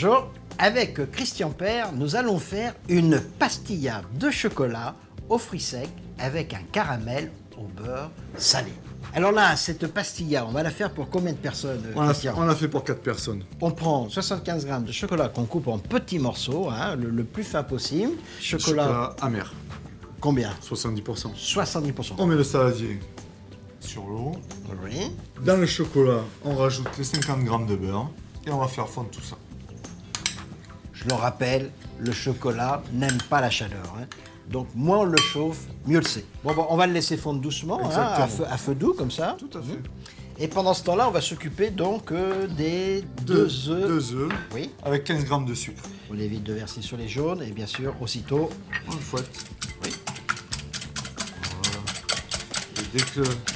Bonjour, avec Christian Père, nous allons faire une pastilla de chocolat aux fruits secs avec un caramel au beurre salé. Alors là, cette pastilla, on va la faire pour combien de personnes, Christian? On l'a fait pour 4 personnes. On prend 75 g de chocolat qu'on coupe en petits morceaux, hein, le plus fin possible. Chocolat amer, Combien? 70%. 70%. On met le saladier sur l'eau. Oui. Dans le chocolat, on rajoute les 50 g de beurre et on va faire fondre tout ça. Je le rappelle, le chocolat n'aime pas la chaleur. Hein. Donc moins on le chauffe, mieux c'est. Bon, on va le laisser fondre doucement, hein, à feu doux comme ça. Tout à fait. Et pendant ce temps-là, on va s'occuper donc des deux œufs. 2 œufs, Oui. avec 15 g de sucre. On évite de verser sur les jaunes et bien sûr, aussitôt, On le fouette. oui. Voilà. Et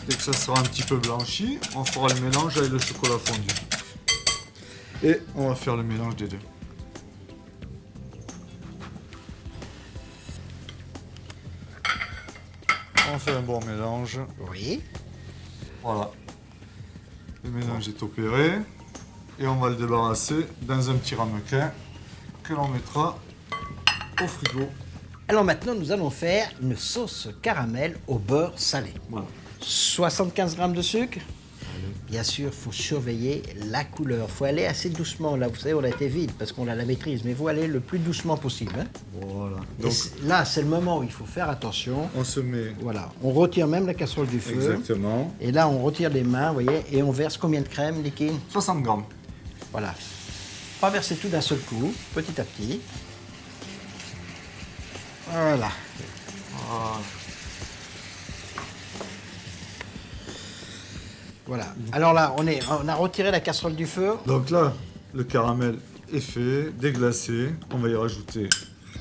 dès que ça sera un petit peu blanchi, on fera le mélange avec le chocolat fondu. Et on va faire le mélange des deux. On fait un bon mélange. Oui. Voilà. Le mélange est opéré. Et on va le débarrasser dans un petit ramequin que l'on mettra au frigo. Alors maintenant, nous allons faire une sauce caramel au beurre salé. Voilà. 75 g de sucre. Bien sûr, il faut surveiller la couleur. Il faut aller assez doucement. Là, vous savez, on a été vite parce qu'on a la maîtrise. Mais il faut aller le plus doucement possible. Hein. Voilà. Et Donc, là, c'est le moment où il faut faire attention. on se met Voilà, on retire même la casserole du feu. exactement Et là, on retire les mains, vous voyez, et on verse combien de crème liquide? 60 g. Voilà. Pas verser tout d'un seul coup, petit à petit. Voilà. Voilà. Alors là, on a retiré la casserole du feu. Donc là, le caramel est fait, déglacé. On va y rajouter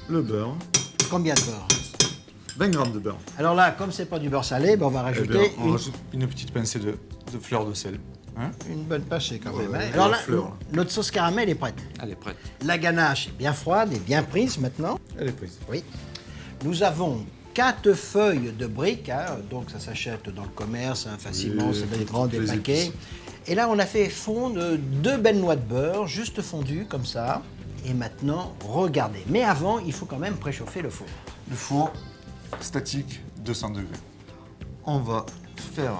le beurre. Combien de beurre? 20 g de beurre. Alors là, comme c'est pas du beurre salé, ben on va Eh rajouter bien, on rajoute une petite pincée de fleur de sel. Hein? une bonne pincée quand même. Ouais, Hein. la Alors là, fleur. notre sauce caramel est prête. Elle est prête. La ganache est bien froide et bien prise maintenant. Elle est prise. Oui. Nous avons 4 feuilles de briques, hein, donc ça s'achète dans le commerce hein, facilement, Oui, c'est des grands des les paquets. épices. Et là, on a fait fondre 2 belles noix de beurre, juste fondues comme ça. Et maintenant, regardez. Mais avant, il faut quand même préchauffer le four. Le four statique 200 degrés. On va faire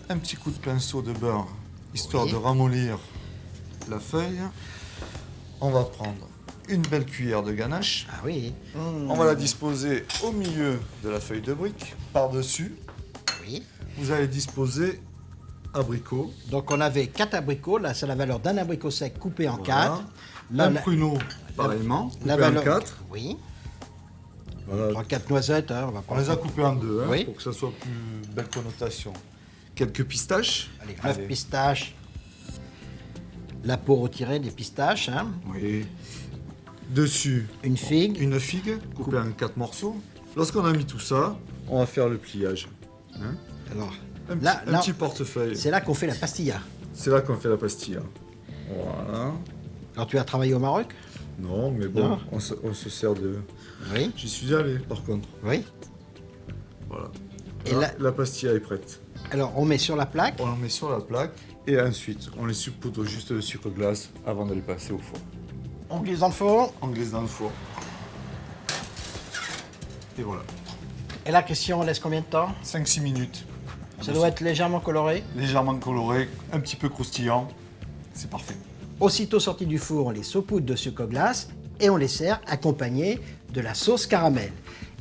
un petit coup de pinceau de beurre histoire Oui. de ramollir la feuille. On va prendre une belle cuillère de ganache. Ah oui. On va la disposer au milieu de la feuille de brique. Par-dessus, Oui. vous allez disposer abricot. Donc on avait 4 abricots, là c'est la valeur d'un abricot sec coupé en 4. Là, Un pruneau, pareillement, coupé la en valeur... 4. Oui. Voilà. 4 noisettes, hein, on va On prendre. les a coupés en 2 hein, Oui. pour que ça soit plus belle connotation. Quelques pistaches. Allez, 9 pistaches. La peau retirée des pistaches. Hein. Oui. Dessus, Une figue. une figue coupée en 4 morceaux. Lorsqu'on a mis tout ça, on va faire le pliage. Hein. Alors, Un, là, un petit portefeuille. c'est là qu'on fait la pastilla. C'est là qu'on fait la pastilla. Voilà. Alors tu as travaillé au Maroc? Non, mais bon, Non. on se sert de... Oui. J'y suis allé, par contre. Oui. Voilà. Et Là, là- la pastilla est prête. Alors on met sur la plaque. On la met sur la plaque et ensuite, on les saupoudre juste de sucre glace avant de les passer au four. On glisse dans le four. On glisse dans le four. Et voilà. Et là, Christian, on laisse combien de temps? 5-6 minutes. Ça doit être légèrement coloré. Légèrement coloré, un petit peu croustillant. C'est parfait. Aussitôt sorti du four, on les saupoudre de sucre glace et on les sert accompagnés de la sauce caramel.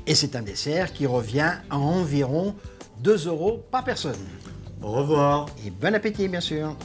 Et c'est un dessert qui revient à environ 2 € par personne. Au revoir. Et bon appétit, bien sûr.